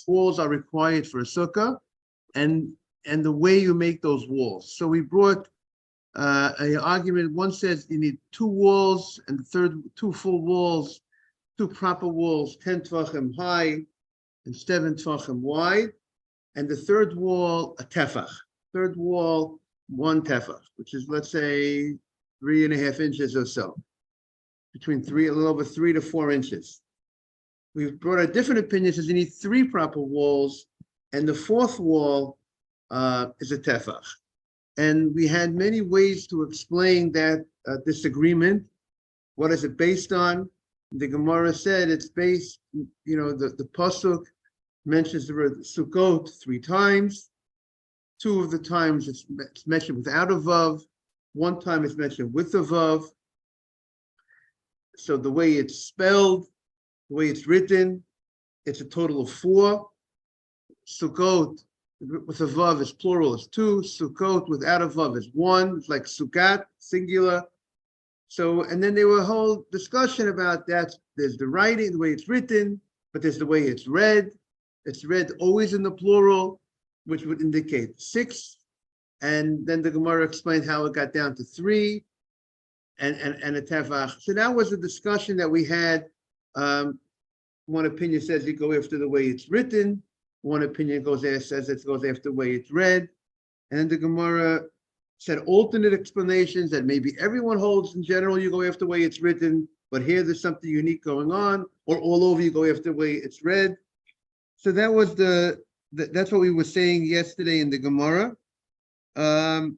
walls are required for a sukkah, and the way you make those walls. So we brought an argument. One says you need 2 walls, and the third 2 full walls, 2 proper walls, 10 tvachim high and 7 tvachim wide, and the third wall a tefach. Third wall 1 tefach, which is, let's say, 3.5 inches or so, between a little over 3 to 4 inches. We've brought a different opinion, says you need 3 proper walls, and the 4th wall is a tefach. And we had many ways to explain that disagreement. What is it based on? The Gemara said it's based, the pasuk mentions the word Sukkot 3 times. 2 of the times it's mentioned without a vav. 1 time it's mentioned with a vav. So the way it's spelled, the way it's written, it's a total of 4. Sukkot with a vav is plural, is 2. Sukkot without a vav is 1. It's like Sukkot, singular. So, and then there were a whole discussion about that. There's the writing, the way it's written, but there's the way it's read. It's read always in the plural, which would indicate 6. And then the Gemara explained how it got down to 3 and a tefach. So that was a discussion that we had. One opinion says you go after the way it's written. One opinion says it goes after the way it's read. And then the Gemara said alternate explanations that maybe everyone holds in general you go after the way it's written, but here there's something unique going on, or all over you go after the way it's read. So that was that's what we were saying yesterday in the Gemara. So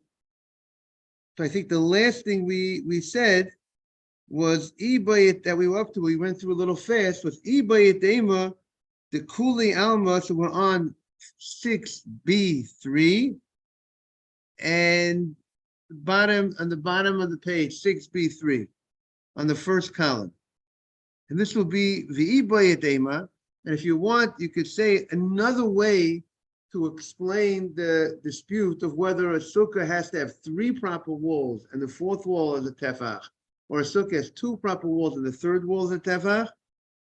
I think the last thing we said was Ibayit that we were up to. We went through a little fast. Was Ibayit Ema, the Kuli Alma. So we're on 6b3, and on the bottom of the page, 6b3, on the first column, and this will be the Ibayit Ema. And if you want, you could say another way to explain the dispute of whether a sukkah has to have 3 proper walls and the 4th wall is a tefach, or a sukkah has 2 proper walls and the 3rd wall is a tefach.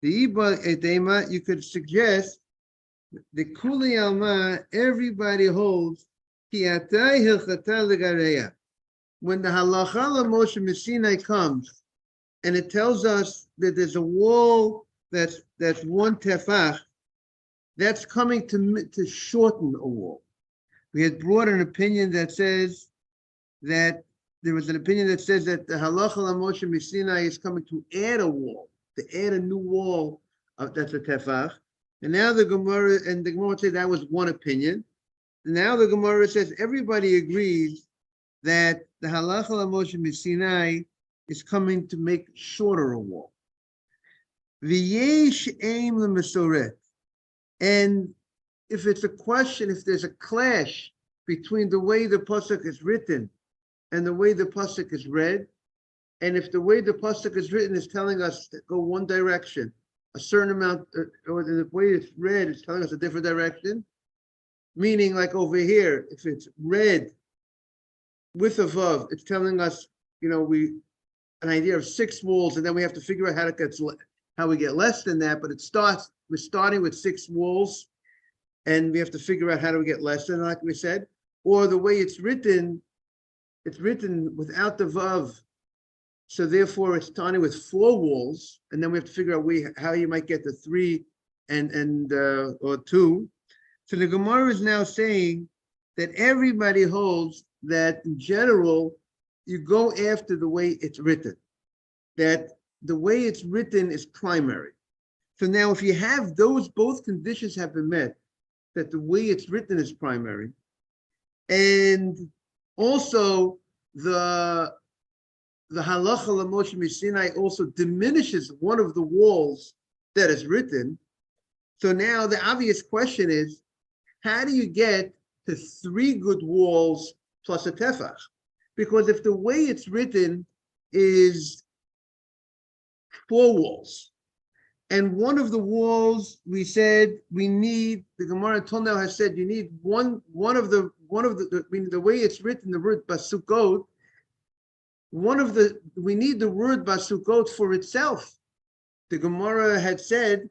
The Iba Etema, you could suggest the Kuli Alma, everybody holds ki atai hilchata legareya. When the halacha Moshe Messinai comes and it tells us that there's a wall that's 1 tefach, that's coming to shorten a wall. We had brought an opinion that says that there was an opinion that says that the halacha Moshe Messinai is coming to add a wall, to add a new wall that's a tefach. And now the Gemara would say that was one opinion. And now the Gemara says everybody agrees that the halacha Moshe Messinai is coming to make shorter a wall. V'yesh aim l'mesoret. And if it's a question, if there's a clash between the way the pasuk is written and the way the pasuk is read, and if the way the pasuk is written is telling us to go one direction, a certain amount, or the way it's read is telling us a different direction, meaning like over here, if it's read with a vav, it's telling us, an idea of 6 walls, and then we have to figure out how we get less than that, but we're starting with 6 walls, and we have to figure out how do we get less than, like we said. Or the way it's written without the vav, so therefore it's starting with 4 walls, and then we have to figure out how you might get to 3 or 2. So the Gemara is now saying that everybody holds that in general you go after the way it's written, that the way it's written is primary. So now if you have both conditions have been met, that the way it's written is primary, and also the halacha Moshe Messinai also diminishes one of the walls that is written. So now the obvious question is, how do you get to 3 good walls plus a tefach? Because if the way it's written is 4 walls, and one of the walls we said we need, the Gemara until now has said you need one of the way it's written, the word basukot, we need the word basukot for itself. The Gemara had said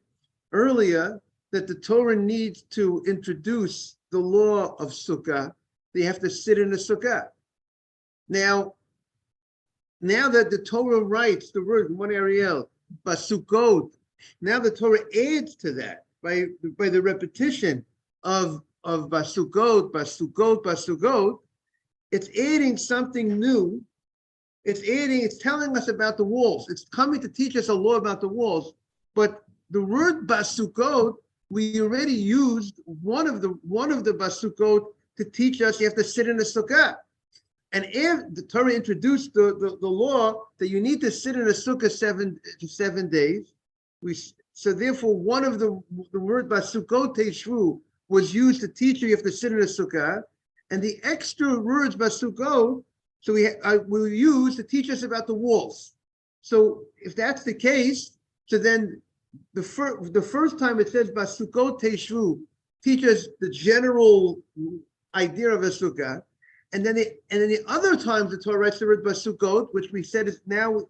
earlier that the Torah needs to introduce the law of Sukkah, they have to sit in a Sukkah. Now that the Torah writes the word, one Ariel, Basukot, now the Torah adds to that by the repetition of Basukot, Basukot, Basukot. It's adding something new. It's telling us about the walls. It's coming to teach us a law about the walls. But the word Basukot, we already used one of the Basukot to teach us you have to sit in a sukkah. And if the Torah introduced the law that you need to sit in a sukkah 7 days, so therefore one of the word Basukot Teshvu was used to teach you have to sit in a sukkah, and the extra words Basukot, so we use to teach us about the walls. So if that's the case, so then the first time it says Basukot Teshvu, teach us the general idea of a sukkah, and then the other times the Torah writes the word Basukot, which we said is going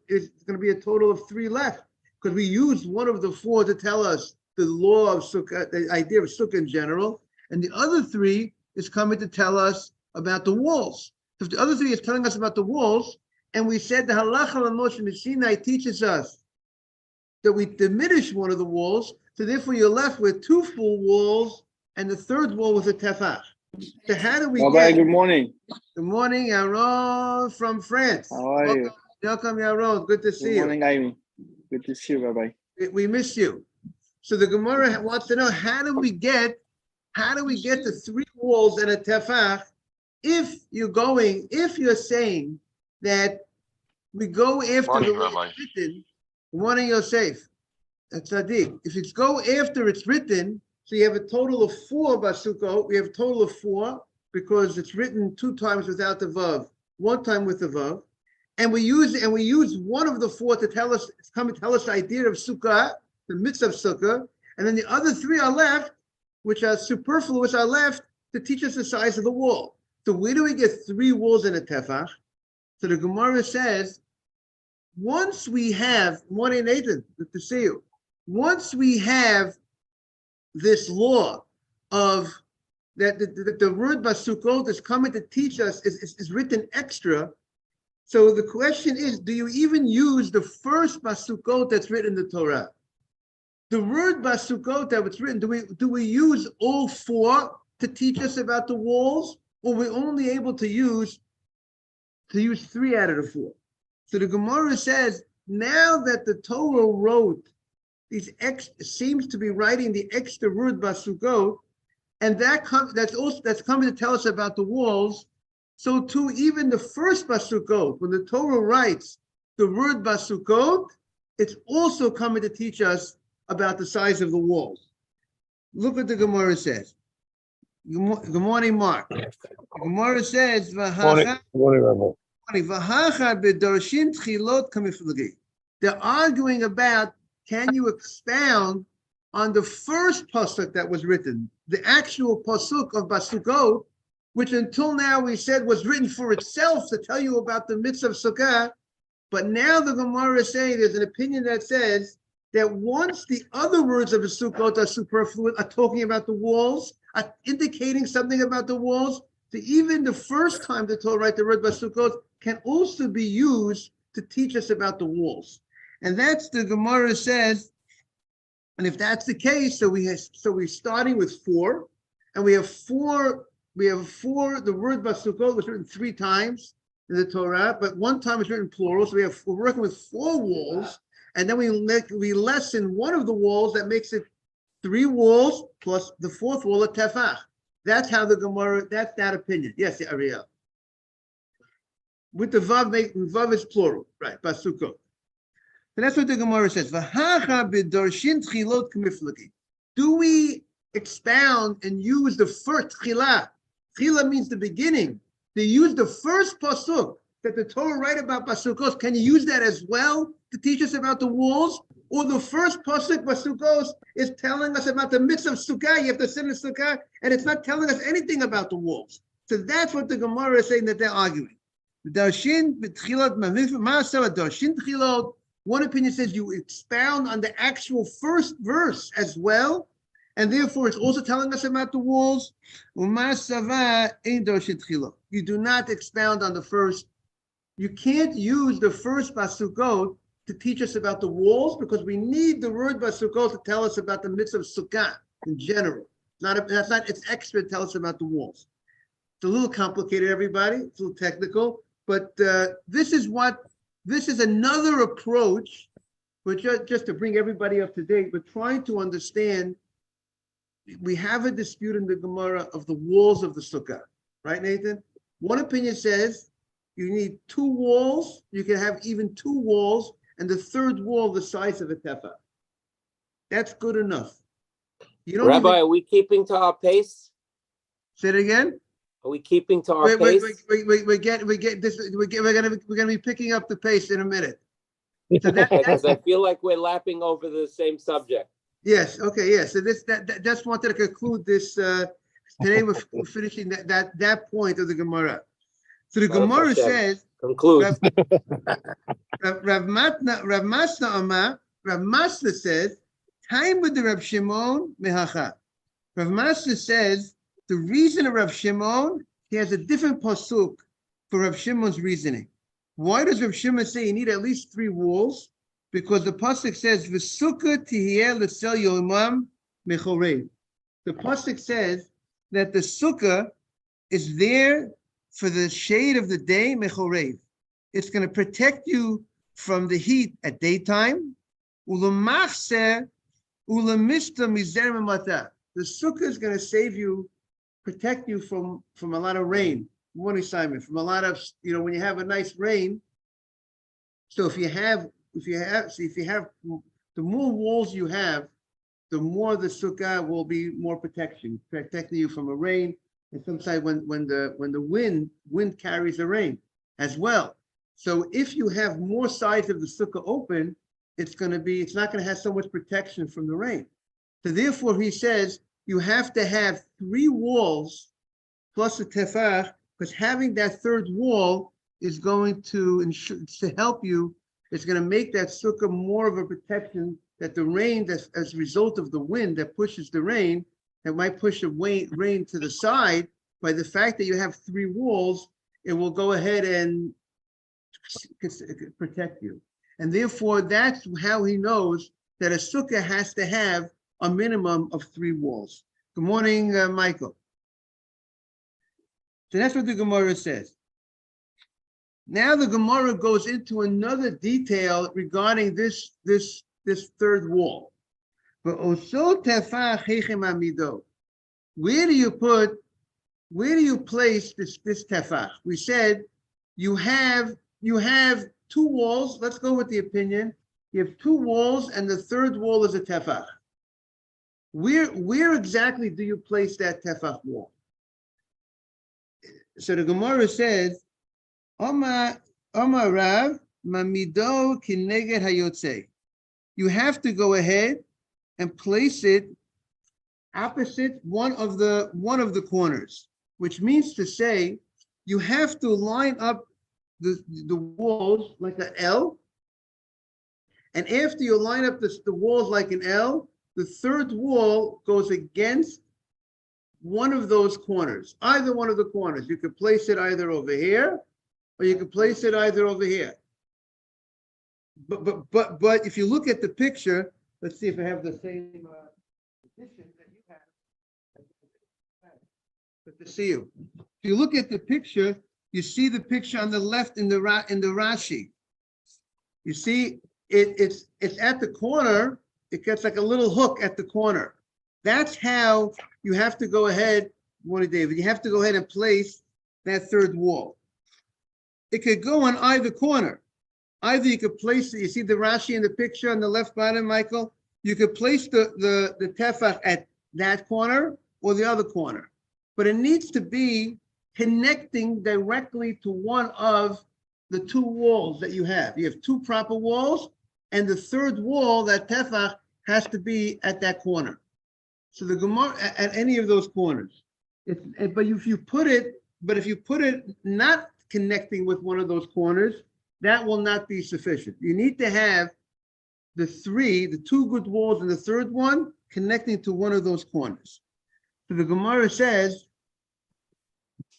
to be a total of 3 left, because we used one of the 4 to tell us the law of sukkah, the idea of sukkah in general, and the other 3 is coming to tell us about the walls. So if the other 3 is telling us about the walls, and we said the halacha on Moshe Sinai teaches us that we diminish one of the walls, so therefore you're left with 2 full walls, and the 3rd wall was a tefach. So how do we Rabbi, good morning. Good morning, Yaron from France. How are you? Welcome, Yaron. Good to see you. Good morning, Amy. Good to see you, Rabbi. We miss you. So the Gemara wants to know how do we get to 3 walls and a tefach if you're saying that we go after the way it's written. Good morning, Yosef. That's Sadiq. If it's go after it's written, so you have a total of 4 basukot. We have a total of 4 because it's written 2 times without the vav, 1 time with the vav, and we use one of the 4 to tell us the idea of sukkah, the mitzvah of sukkah, and then the other 3 are left, which are superfluous, are left to teach us the size of the wall. So where do we get 3 walls in a tefach? So the Gemara says, once we have morning Nathan, good to see you. Once we have this law of that the word basukot is coming to teach us is written extra. So the question is, do you even use the first basukot that's written in the Torah? The word basukot that was written, do we use all 4 to teach us about the walls, or we're only able to use 3 out of the 4? So the Gemara says, now that the Torah wrote seems to be writing the extra word basukot, and that's coming to tell us about the walls. So too, even the first basukot, when the Torah writes the word basukot, it's also coming to teach us about the size of the walls. Look what the Gemara says. Good morning, Mark. The Gemara says, they're arguing about, can you expound on the first pasuk that was written, the actual pasuk of Basukot, which until now we said was written for itself to tell you about the mitzvah of Sukkah, but now the Gemara is saying there's an opinion that says that once the other words of Basukot are superfluous, are talking about the walls, are indicating something about the walls, so even the first time the Torah write the word Basukot can also be used to teach us about the walls. And that's the Gemara says, and if that's the case, so we're starting with 4, and we have 4. The word Basukot was written 3 times in the Torah, but 1 time it's written plural. So we're working with 4 walls, and then we lessen one of the walls that makes it 3 walls plus the 4th wall of tefach. That's how the Gemara. That's that opinion. Yes, Ariel. With the vav is plural, right? Basukot. And that's what the Gemara says. Do we expound and use the first tchilah? Tchilah means the beginning. They use the first pasuk that the Torah write about basukos. Can you use that as well to teach us about the walls? Or the first pasuk basukos is telling us about the mitzvah of sukkah. You have to sit in sukkah, and it's not telling us anything about the walls. So that's what the Gemara is saying that they're arguing. One opinion says you expound on the actual first verse as well, And therefore, it's also telling us about the walls. You do not expound on the first. You can't use the first basukot to teach us about the walls because we need the word basukot to tell us about the mitzvah of sukkah in general. It's extra to tell us about the walls. It's a little complicated, everybody. It's a little technical, but this is another approach. But just to bring everybody up to date, we're trying to understand. We have a dispute in the Gemara of the walls of the sukkah, right, Nathan? One opinion says you need 2 walls. You can have even 2 walls, and the third wall the size of a tefah. That's good enough. You don't Rabbi, are we keeping to our pace? Say it again. Are we keeping to our pace? We're gonna be picking up the pace in a minute. So Because I feel like we're lapping over the same subject. Yes. Okay. Yes. So just wanted to conclude this. Today we're finishing that point of the Gemara. So the Gemara says, conclude. Rav Masna says, time with the Rav Shimon mehacha. Rav Masna says the reason of Rav Shimon, he has a different pasuk for Rav Shimon's reasoning. Why does Rav Shimon say you need at least 3 walls? Because the pasuk says, "V'sukkah tihiyeh l'sel yomam mechorev." The pasuk says that the sukkah is there for the shade of the day, mechorev. It's going to protect you from the heat at daytime. Ulamachser ulamista mizer memata. The sukkah is going to save you, protect you from a lot of rain. Morning, Simon. From a lot of, when you have a nice rain. So if you have the more walls you have, the more the sukkah will be more protecting you from a rain, and sometimes when the wind carries the rain as well. So if you have more sides of the sukkah open, it's not going to have so much protection from the rain. So therefore, he says you have to have 3 walls plus a tefach, because having that third wall is going to help you. It's going to make that sukkah more of a protection that the rain, that's as a result of the wind that pushes the rain, that might push the rain to the side. By the fact that you have 3 walls, it will go ahead and protect you. And therefore, that's how he knows that a sukkah has to have a minimum of 3 walls. Good morning, Michael. So that's what the Gemara says. Now the Gemara goes into another detail regarding this third wall. But also tefach hechem amido. Where do you place this tefach? We said you have 2 walls. Let's go with the opinion. You have 2 walls, and the third wall is a tefach. Where exactly do you place that tefach wall? So the Gemara says, Omar Rav mamido kineged hayotze. You have to go ahead and place it opposite one of the corners, which means to say you have to line up the walls like an L. And after you line up the walls like an L, the third wall goes against one of those corners, either one of the corners. You could place it either over here, or you could place it either over here. But if you look at the picture, let's see if I have the same position that you have. Good to see you. If you look at the picture, you see the picture on the left in the Rashi. You see it's at the corner. It gets like a little hook at the corner. That's how you have to go ahead. Morning, David. You have to go ahead and place that third wall. It could go on either corner. Either you could place it. You see the Rashi in the picture on the left bottom, Michael. You could place the tefach at that corner or the other corner, but it needs to be connecting directly to one of the 2 walls that you have. You have 2 proper walls, and the third wall, that tefach, has to be at that corner. So the Gemara at any of those corners. But if you put it not connecting with one of those corners, that will not be sufficient. You need to have the 2 good walls and the third one connecting to one of those corners. So the Gemara says,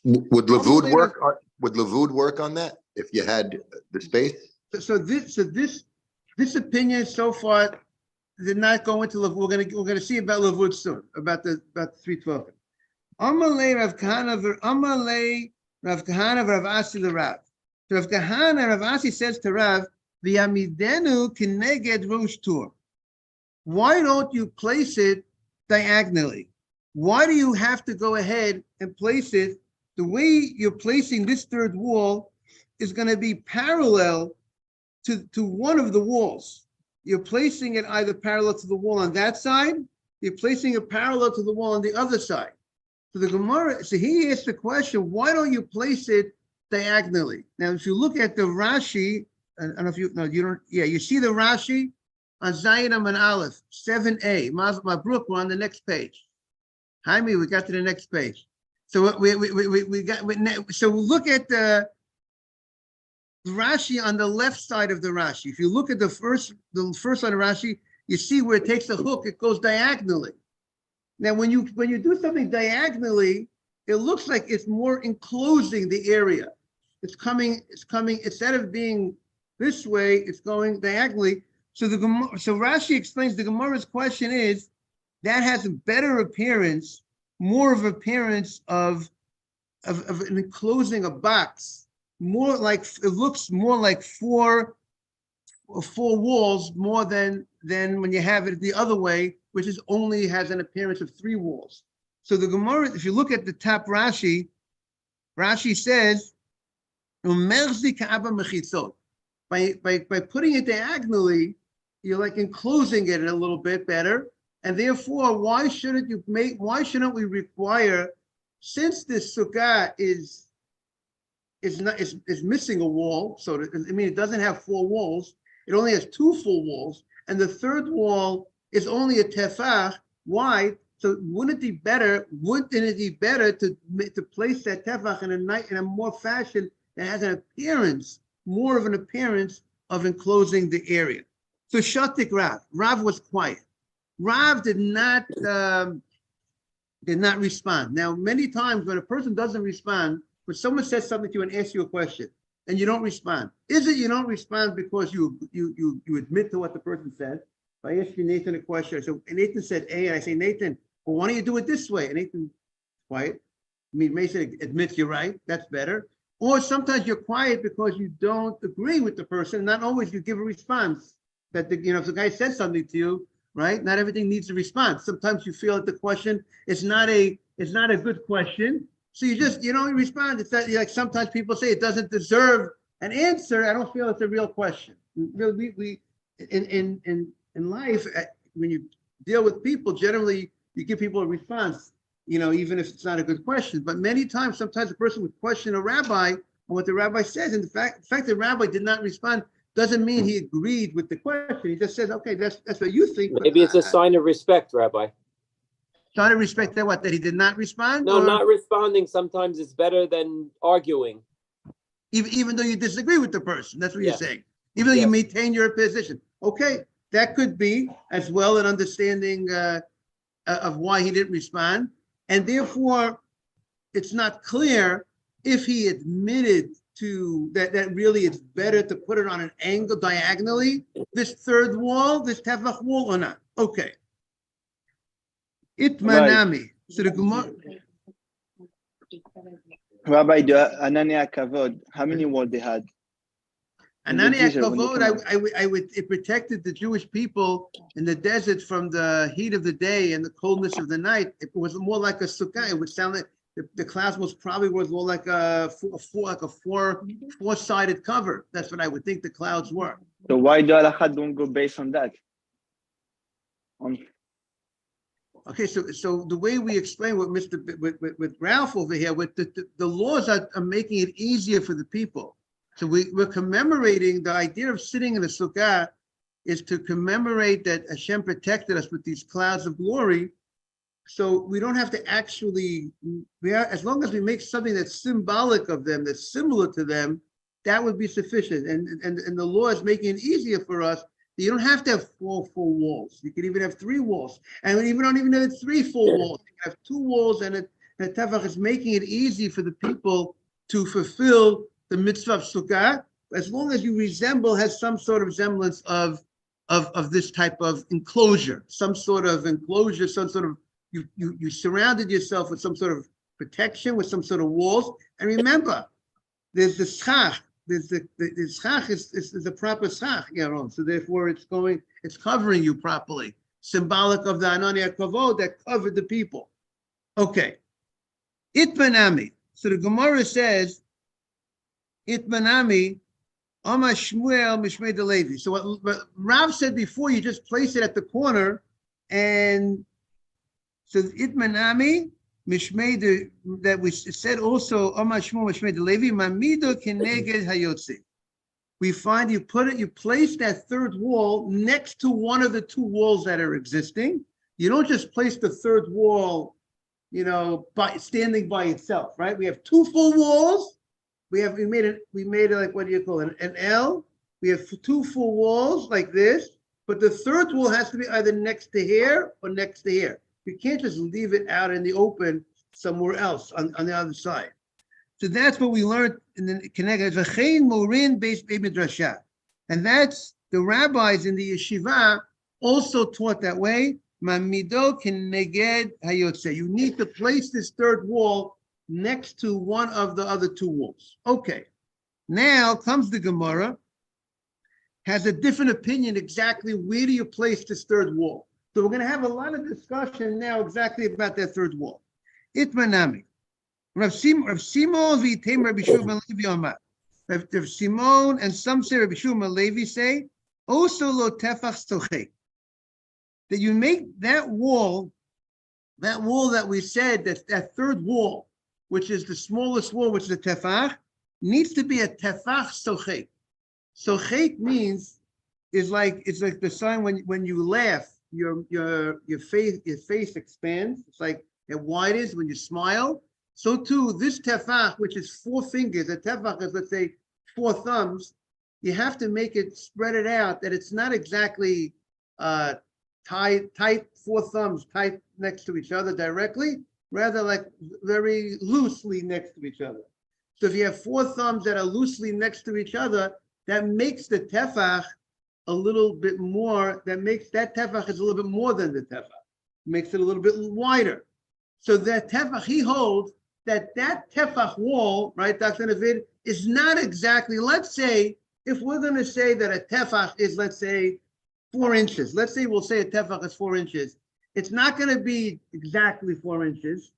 Would Lavud work? Would Lavud work on that if you had the space? so this opinion so far did not go into Lavud. We're gonna see about Lavud soon, about the 312. Amalei Rav Kahana Rav Asi l'Rav. So Rav Kahana Rav Asi says to Rav, "V'yamidenu kineged rosh tur." Why don't you place it diagonally? Why do you have to go ahead and place it? The way you're placing this third wall is going to be parallel to one of the walls. You're placing it either parallel to the wall on that side, you're placing it parallel to the wall on the other side. So the Gemara, so he asked the question, why don't you place it diagonally? Now, if you look at the Rashi, I don't know if you, no, you don't, yeah, you see the Rashi on Zayin and Aleph, 7a, Mabruk, we're on the next page. Jaime, we got to the next page. So so look at the Rashi on the left side of the Rashi. If you look at the first side of Rashi, you see where it takes the hook, it goes diagonally. Now, when you do something diagonally, it looks like it's more enclosing the area. It's coming, instead of being this way, it's going diagonally. So Rashi explains the Gemara's question is, that has a better appearance, more of appearance of an enclosing a box, more like, it looks more like four walls more than when you have it the other way, which is only has an appearance of 3 walls. So the Gemara, if you look at the top Rashi says, by putting it diagonally, you're like enclosing it a little bit better. And therefore, why shouldn't we require, since this sukkah is missing a wall, so it doesn't have 4 walls, it only has 2 full walls, and the third wall is only a tefach wide. So wouldn't it be better to place that tefach in a more fashion that has more of an appearance of enclosing the area? So Shatik Rav was quiet. Rav did not respond. Now, many times when a person doesn't respond, when someone says something to you and asks you a question and you don't respond, is it you don't respond because you admit to what the person said? If I ask you, Nathan, a question, so Nathan said A, and I say, Nathan, well, why don't you do it this way? And Nathan, quiet. I mean, Mason admits you're right. That's better. Or sometimes you're quiet because you don't agree with the person. Not always you give a response. That if the guy says something to you, right? Not everything needs a response. Sometimes you feel that the question is not a good question, so you don't respond. It's that, like sometimes people say it doesn't deserve an answer. I don't feel it's a real question. We in life, when you deal with people, generally you give people a response, even if it's not a good question. But many times, sometimes a person would question a rabbi on what the rabbi says. And the fact the rabbi did not respond doesn't mean he agreed with the question. He just says, okay, that's what you think. Maybe it's a sign of respect, Rabbi. Sign of respect that what? That he did not respond? No, not responding sometimes is better than arguing. Even though you disagree with the person, that's what you're saying. Even though you maintain your position. Okay, that could be as well an understanding of why he didn't respond. And therefore, it's not clear if he admitted to that really it's better to put it on an angle diagonally, this third wall, this tefach wall, or not. Okay. Itmanami. So the Gemara. Rabbi, the Anania Kavod, how many walls they had? Anania Kavod, it protected the Jewish people in the desert from the heat of the day and the coldness of the night. It was more like a sukkah. It would sound like the clouds was more like a four-sided cover. That's what I would think the clouds were. So why the halakha don't go based on that? Okay, so the way we explain with Ralph over here, with the laws are making it easier for the people. So we're commemorating the idea of sitting in a sukkah is to commemorate that Hashem protected us with these clouds of glory. So we don't have to actually, as long as we make something that's symbolic of them, that's similar to them, that would be sufficient. And the law is making it easier for us You don't have to have 4 full walls. You can even have 3 walls. And even don't even have 3 full walls. You can have 2 walls, and the tefach is making it easy for the people to fulfill the mitzvah of Sukkah, as long as you has some sort of semblance of this type of enclosure, some sort of enclosure, some sort of, you surrounded yourself with some sort of protection, with some sort of walls. And remember, there's the schach. The schach is the proper schach, Yaron. So therefore, it's covering you properly, symbolic of the Anania Kavod that covered the people. Okay, Itmanami. So the Gemara says, Itmanami, Amar Shmuel Mishmei de Levi. So what Rav said before, you just place it at the corner, and so Itmanami. Mishmei that we said also Amar Shmuel Mishmei de Levi Mamido Keneged Hayotzi. We find you place that third wall next to one of the 2 walls that are existing. You don't just place the third wall, standing by itself, right? We have 2 full walls. We made it like, what do you call it? An L. We have 2 full walls like this, but the third wall has to be either next to here or next to here. You can't just leave it out in the open somewhere else on the other side. So that's what we learned in the Keneged V'chein Morin Beis Midrasha. And that's the rabbis in the yeshiva also taught that way. Mamido Keneged Hayotze. You need to place this third wall next to one of the other 2 walls. Okay. Now comes the Gemara, has a different opinion exactly where do you place this third wall. So we're going to have a lot of discussion now exactly about that third wall. Itmanami. Rav Simon v'yitem Rabbi Shimon Levi Amar. Rav Simon and some say Rabbi Shimon Levi say, also lo tefach stochei. That you make that wall that we said, that third wall, which is the smallest wall, which is the tefach, needs to be a tefach stochei. Stochei means it's like the sign when you laugh. Your face expands. It's like it widens when you smile. So too, this tefach, which is 4 fingers, a tefach is, let's say, 4 thumbs. You have to make it spread it out that it's not exactly tight 4 thumbs tight next to each other directly, rather like very loosely next to each other. So if you have 4 thumbs that are loosely next to each other, that makes the tefach a little bit more, that tefach is a little bit more than the tefach. Makes it a little bit wider. So that tefach, he holds that tefach wall, right, Dr. Navid, is not exactly, let's say, if we're going to say that a tefach is, let's say, 4 inches. Let's say we'll say a tefach is 4 inches. It's not going to be exactly 4 inches.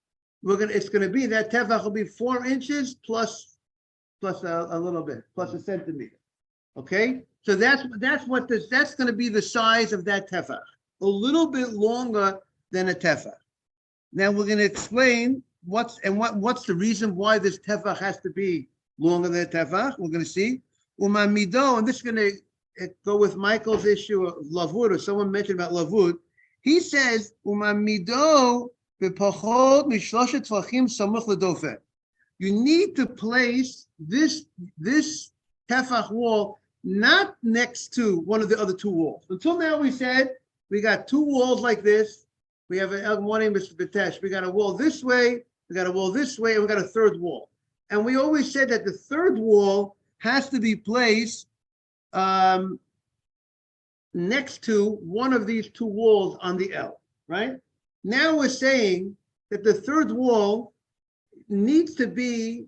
It's going to be, that tefach will be 4 inches plus a little bit, plus a centimeter. Okay? So that's going to be the size of that tefach, a little bit longer than a tefach. Now we're going to explain what's the reason why this tefach has to be longer than a tefach. We're going to see umamido, and this is going to go with Michael's issue of lavud, or someone mentioned about lavud. He says umamido b'pachot mishloshet tvachim samuch ledofeh. You need to place this tefach wall not next to one of the other 2 walls. Until now, we said we got 2 walls like this. We have one name, Mr. Bitesh. We got a wall this way, we got a wall this way, and we got a 3rd wall. And we always said that the 3rd wall has to be placed next to one of these 2 walls on the L, right? Now we're saying that the 3rd wall needs to be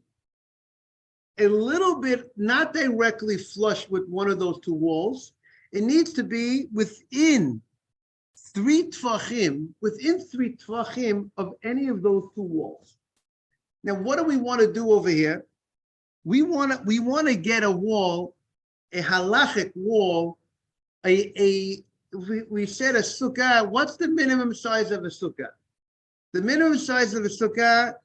a little bit, not directly flush with one of those 2 walls. It needs to be within 3 tvachim of any of those 2 walls. Now, what do we want to do over here? We want to get a wall, a halachic wall, we said a sukkah. What's the minimum size of a sukkah? The minimum size of a sukkah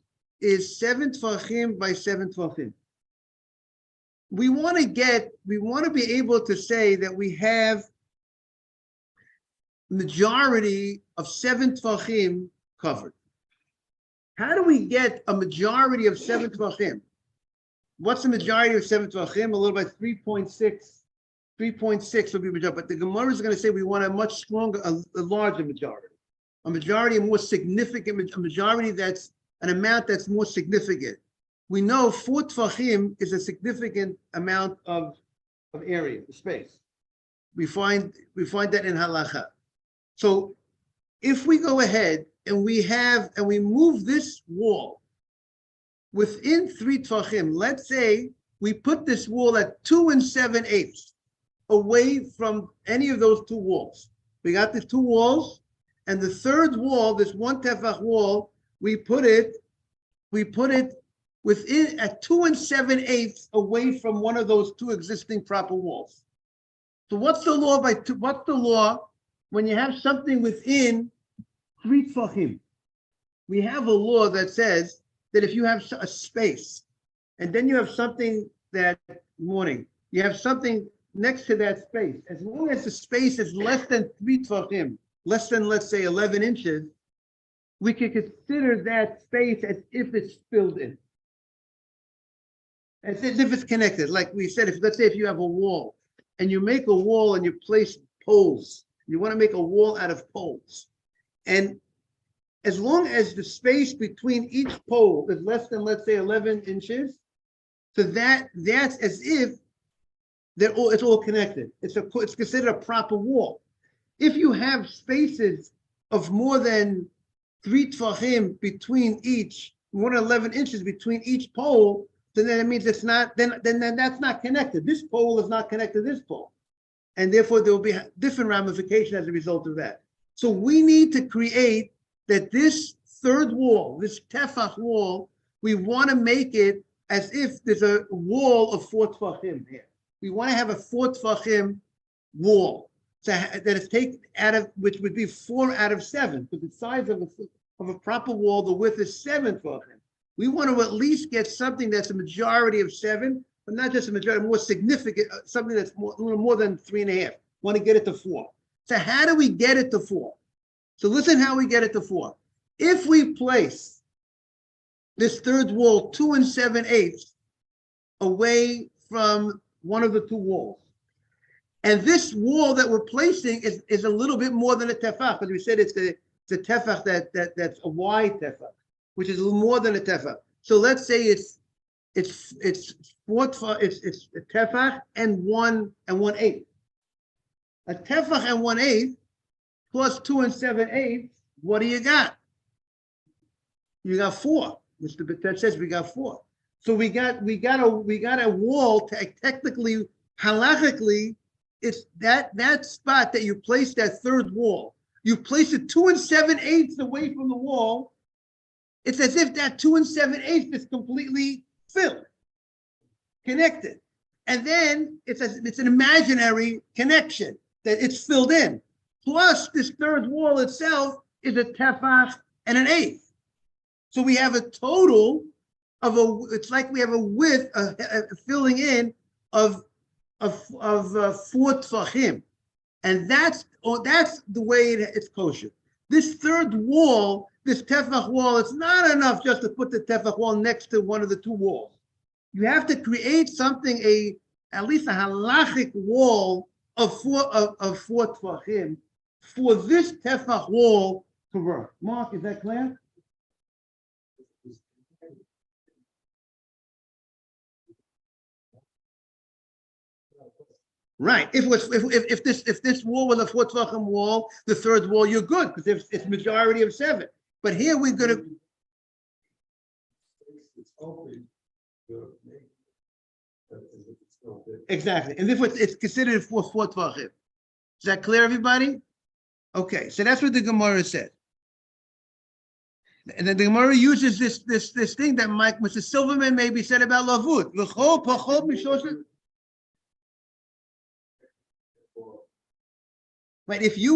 is 7 tvachim by 7 tvachim. We want to be able to say that we have majority of 7 tvachim covered. How do we get a majority of 7 tvachim? What's the majority of 7 tvachim? A little by 3.6 3.6 will be majority, but the Gemara is going to say we want a much stronger, a larger majority. A majority, a more significant, a majority that's an amount that's more significant. We know 4 tfachim is a significant amount of area, space. We find that in halacha. So if we go ahead and we move this wall within 3 tfachim, let's say we put this wall at 2 7/8 away from any of those 2 walls. We got the 2 walls, and the third wall, this 1 tefach wall, we put it within at 2 7/8 away from one of those 2 existing proper walls. So what's the law what's the law when you have something within 3 tfachim? We have a law that says that if you have a space, and then you have something you have something next to that space, as long as the space is less than 3 tfachim, less than, let's say, 11 inches, we can consider that space as if it's filled in. As if it's connected. Like we said, let's say if you have a wall, and you make a wall and you place poles, you want to make a wall out of poles. And as long as the space between each pole is less than, let's say, 11 inches, so that's as if it's all connected. It's considered a proper wall. If you have spaces of more than 3 tfachim between each, more than 11 inches between each pole, then that means it's not, then that's not connected. This pole is not connected to this pole. And therefore there will be different ramifications as a result of that. So we need to create that this third wall, this tefach wall, we want to make it as if there's a wall of 4 tfachim here. We want to have a 4 tfachim wall. So that is taken out of, which would be 4 out of 7, because the size of a proper wall, the width is 7 tfachim. We want to at least get something that's a majority of 7, but not just a majority, more significant, something that's a little more than 3.5. Want to get it to 4. So how do we get it to 4? So listen how we get it to 4. If we place this third wall 2 7/8 away from one of the 2 walls, and this wall that we're placing is a little bit more than a tefach, because we said it's a tefach that's a wide tefach, which is a little more than a tefach. So let's say it's a tefach and 1/8. A tefach and 1/8 plus 2 7/8. What do you got? You got 4. Mr. Betet says we got 4. So we got a wall. Technically, halachically, it's that spot that you place that third wall. You place it 2 7/8 away from the wall. It's as if that 2 7/8 is completely filled, connected, and then it's an imaginary connection that it's filled in. Plus, this third wall itself is a tefach and an 1/8. So we have a total of it's like we have a width, a filling in of 4 tfachim. And that's the way it's kosher. This third wall, this tefach wall, it's not enough just to put the tefach wall next to one of the 2 walls. You have to create something, at least a halachic wall of 4 tfachim for this tefach wall to work. Mark, is that clear? Right. If this wall was a 4 tefachim wall, the third wall, you're good, because it's majority of 7. But here we're going to. Exactly. And therefore it's considered 4 tefachim. Is that clear, everybody? Okay. So that's what the Gemara said. And then the Gemara uses this thing that Mr. Silverman maybe said about lavud. Right, if you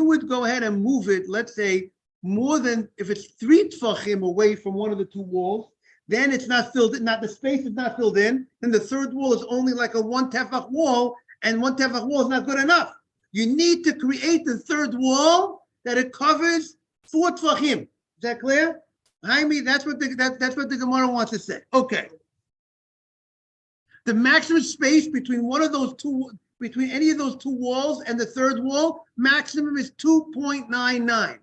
would go ahead and move it, let's say more than, if it's 3 tefachim away from one of the 2 walls, then it's not filled in, the space is not filled in, then the third wall is only like a 1 tefach wall, and 1 tefach wall is not good enough. You need to create the third wall that it covers 4 tefachim. Is that clear? Jaime, that's what the Gemara wants to say. Okay. The maximum space between one of those 2, between any of those two walls and the third wall, maximum is 2.99.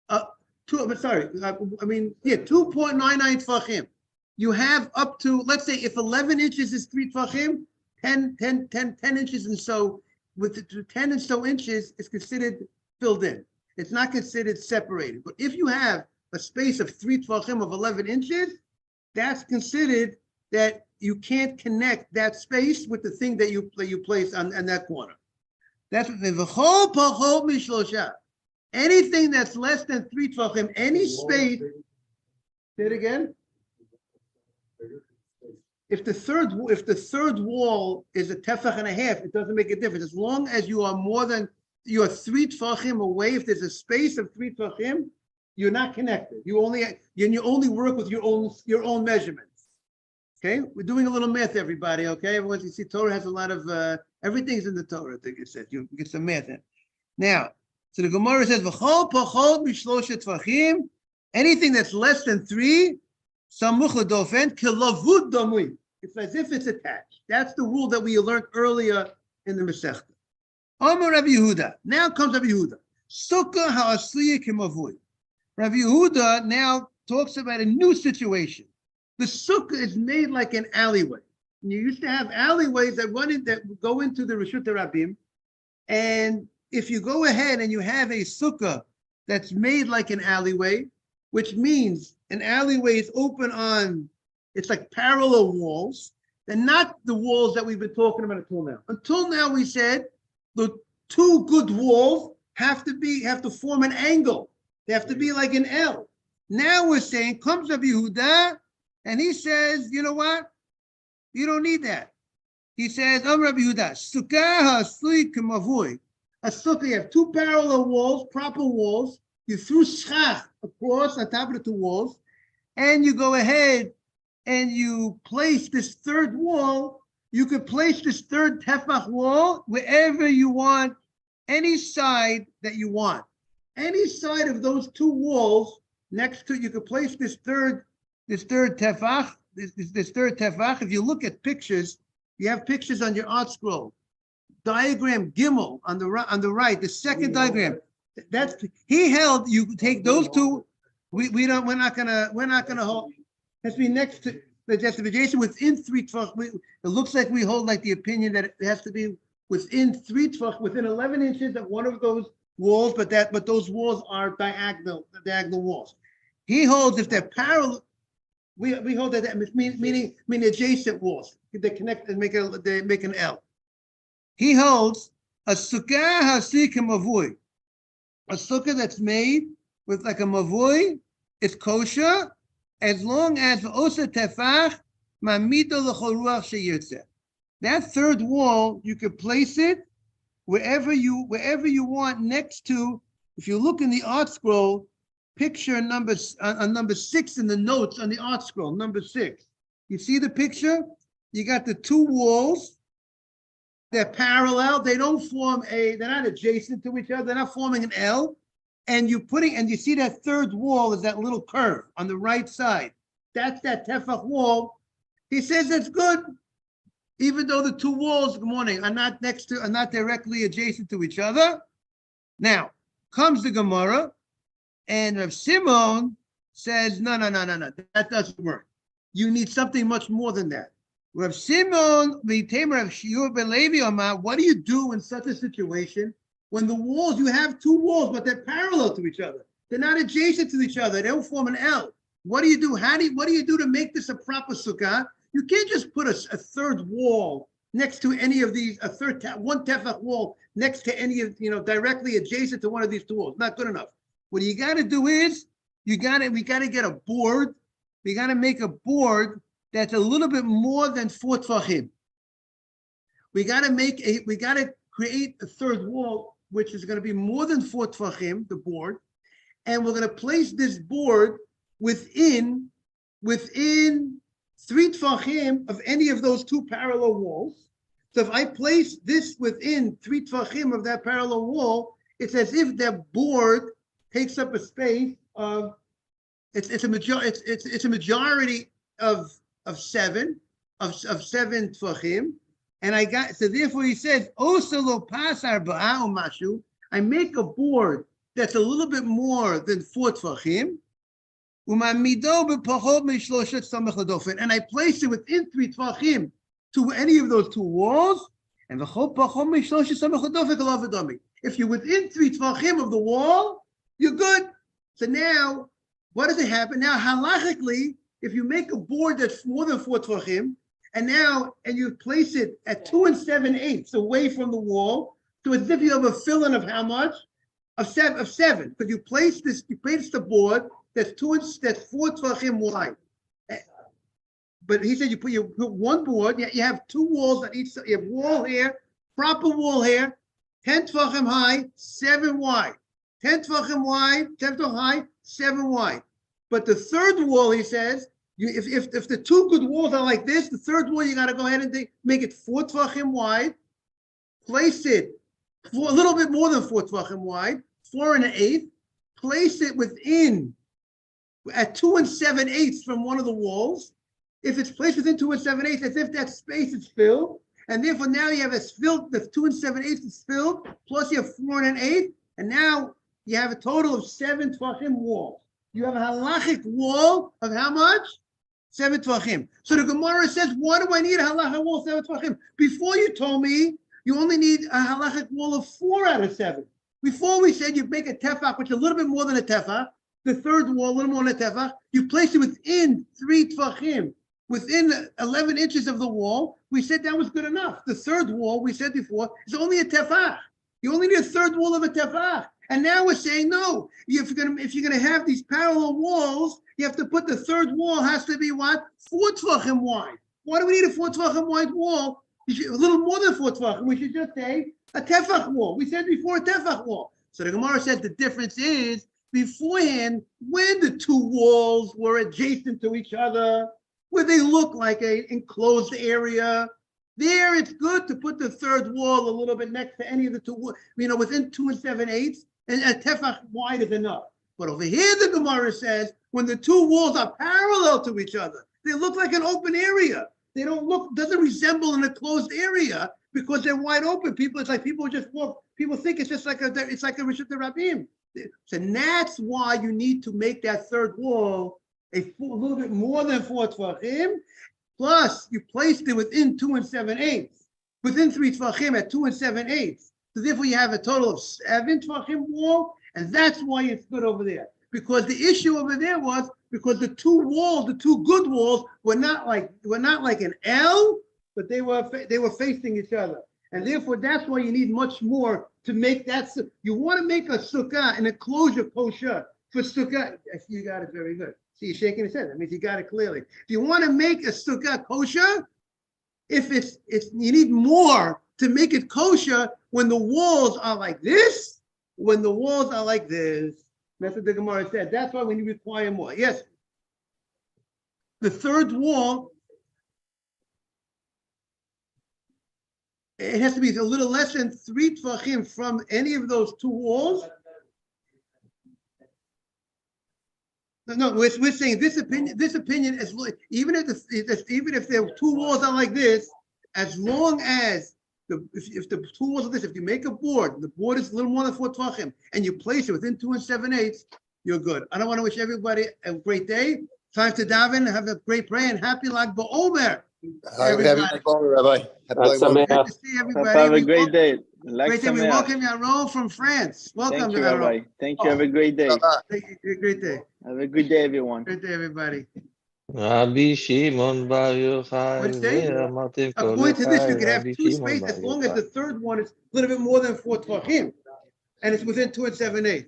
2.99 tfachim. You have up to, let's say, if 11 inches is 3 tfachim, 10 inches and so, with the 10 and so inches is considered filled in. It's not considered separated. But if you have a space of 3 tfachim of 11 inches, that's considered that you can't connect that space with the thing that you place on that corner. That's what the v'chol pachot mishlosha. Anything that's less than 3 tfachim, any space. Say it again. If the third wall is a tefach and a half, it doesn't make a difference. As long as you are 3 tfachim away, if there's a space of 3 tfachim, you're not connected. You only work with your own measurements. Okay, we're doing a little math, everybody. Okay, everyone, you see, Torah has a lot of everything's in the Torah. I think it says you get some math in. Now, so the Gemara says, "V'chol pachot mishlosha tfachim." Anything that's less than 3, samuch l'dofen kelavud damui. It's as if it's attached. That's the rule that we learned earlier in the Masechta. Amar Rabbi Yehuda. Now comes Rabbi Yehuda. Sukkah ha'asliya k'mavui. Rabbi Yehuda now talks about a new situation. The sukkah is made like an alleyway. You used to have alleyways that go into the Reshut HaRabim, and if you go ahead and you have a sukkah that's made like an alleyway, which means an alleyway is open on, it's like parallel walls, and not the walls that we've been talking about until now. Until now, we said the two good walls have to form an angle. They have to be like an L. Now we're saying, comes Rabbi Yehuda, and he says, you know what? You don't need that. He says, Rabbi Yehuda, Sukkah ha'asli k'mavui. A sukkah, you have 2 parallel walls, proper walls. You threw schach across on top of the 2 walls, and you go ahead and you place this third wall. You could place this third tefach wall wherever you want, any side that you want. Any side of those 2 walls next to it, you could place this third tefach. This third tefach. If you look at pictures, you have pictures on your art scroll. Diagram Gimel on the right, the second diagram. That's he held. You take those 2. We're not gonna hold. Has to be next to the justification within 3 tefach. It looks like we hold like the opinion that it has to be within 3 tefach, within 11 inches of one of those walls, but those walls are diagonal walls. He holds if they're parallel. We hold that meaning adjacent walls. They connect and make an L. He holds a sukkah ha'asli k'mavui. A sukkah that's made with like a mavui, it's kosher, as long as osa tefach mamita l'chol ruach sheyirtzeh. That third wall, you can place it wherever you want next to. If you look in the art scroll, picture number 6 in the notes on the art scroll, number 6. You see the picture? You got the 2 walls. They're parallel. They're not adjacent to each other. They're not forming an L. And you see that third wall is that little curve on the right side. That's that tefach wall. He says that's good, even though the 2 walls, good morning, are not directly adjacent to each other. Now comes the Gemara, and Rav Simon says, no, that doesn't work. You need something much more than that. Rav Simon, the Tamer of Shiur ben Levi Amar, what do you do in such a situation when the walls, you have 2 walls, but they're parallel to each other? They're not adjacent to each other. They don't form an L. What do you do? What do you do to make this a proper sukkah? You can't just put a third wall next to any of these, one tefach wall next to any of, directly adjacent to one of these 2 walls. Not good enough. What you got to do is, we got to get a board. We got to make a board that's a little bit more than 4 tefachim. We got to create a third wall, which is going to be more than 4 tefachim, the board, and we're going to place this board within 3 tefachim of any of those 2 parallel walls. So if I place this within 3 tefachim of that parallel wall, it's as if that board takes up a space of it's a majority of 7 tefachim, And so therefore he says, Osalo pasar ba'ah mashu. I make a board that's a little bit more than 4 tvachim. And I place it within 3 tvachim to any of those 2 walls. And if you're within 3 tvachim of the wall, you're good. So now, what does it happen? Now, halachically, if you make a board that's more than 4 tvachim, and you place it at 2 7/8 away from the wall, so it's as if you have a fill-in of how much? Of 7. Because you place the board that's 4 tvachim wide. But he said you put one board, you have 2 walls on each side. You have wall here, proper wall here, 10 tvachim high, 7 wide. 10 tvachim wide, 10 tvachim high, 7 wide. But the third wall, he says, if the 2 good walls are like this, the third wall you got to go ahead and make it 4 tvachim wide, place it a little bit more than 4 tvachim wide, 4 1/8, place it at 2 7/8 from one of the walls. If it's placed within 2 7/8, as if that space is filled, and therefore now you have the 2 7/8 is filled, plus you have 4 1/8, and now you have a total of 7 tvachim walls. You have a halachic wall of how much? 7 tvachim. So the Gemara says, why do I need a halachic wall of 7 tvachim? Before you told me you only need a halachic wall of 4 out of 7. Before we said you make a tefach, which is a little bit more than a tefach. The third wall, a little more than a tefach. You place it within 3 tvachim, within 11 inches of the wall. We said that was good enough. The third wall, we said before, is only a tefach. You only need a third wall of a tefach. And now we're saying, no, if you're gonna have these parallel walls, you have to put the third wall has to be what? 4 tvachim wide. Why do we need a 4 tvachim wide wall? A little more than 4 tvachim. We should just say a tefach wall. We said before a tefach wall. So the Gemara said the difference is beforehand, when the 2 walls were adjacent to each other, where they look like an enclosed area, there it's good to put the third wall a little bit next to any of the 2 walls, within 2 7/8, and a tefach wide is enough. But over here, the Gemara says, when the 2 walls are parallel to each other, they look like an open area. They doesn't resemble an enclosed area because they're wide open. People just walk. People think it's just like a Rishut Rabim. So that's why you need to make that third wall a little bit more than 4 tvachim. Plus, you placed it within 2 7/8, within 3 tvachim at 2 7/8. So therefore, you have a total of 7 tvachim wall, and that's why it's good over there. Because the issue over there was because the 2 walls, the 2 good walls, were not like an L, but they were facing each other, and therefore that's why you need much more to make that. You want to make a sukkah, an enclosure kosher for sukkah. You got it very good. See, you're shaking his head. That means you got it clearly. If you want to make a sukkah kosher, you need more to make it kosher when the walls are like this. When the walls are like this. That's what the Gemara said. That's why we require more. Yes. The third wall, it has to be a little less than 3 tvachim from any of those 2 walls. No, we're saying this opinion is even if the 2 walls are like this, as long as if the 2 walls are this, if you make a board, the board is a little more than 4 tvachim, and you place it within 2 7/8, you're good. I don't want to wish everybody a great day. Time to daven, have a great prayer, and happy Lag BaOmer. Happy Lag BaOmer, Rabbi. Happy Lag BaOmer. Good to see everybody. Have a great day. Great day. We welcome Yaron from France. Welcome, Thank you, Rabbi. Thank you. Have a great day. Thank you. Great day. Have a good day, everyone. Great day, everybody. Rabbi Shimon Bar Yochai. What's that? According to this, you could have 2 spaces as long as the third one is a little bit more than 4 tvachim, and it's within 2 7/8.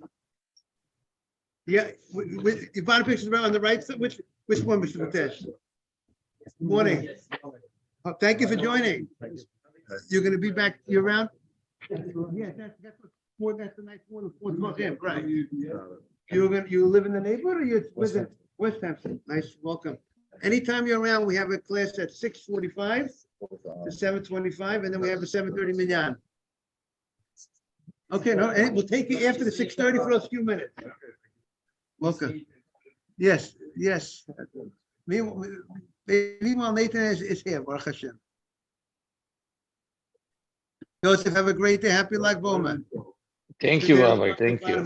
Yeah, you bought a picture on the right side. Which one, Mr. Matesh? Morning. Oh, thank you for joining. You're going to be back. You around? Yeah, that's the nice more than 4 tvachim, right? You live in the neighborhood, or you visit West Hampton? Nice, welcome. Anytime you're around, we have a class at 6:45 to 7:25, and then we have a 7:30 minyan. Okay, no, and we'll take you after the 6:30 for those few minutes. Welcome. Yes. Meanwhile, Nathan is here, Baruch Hashem. Joseph, have a great day. Happy Lag BaOmer. Thank you, Rabbi. Thank you.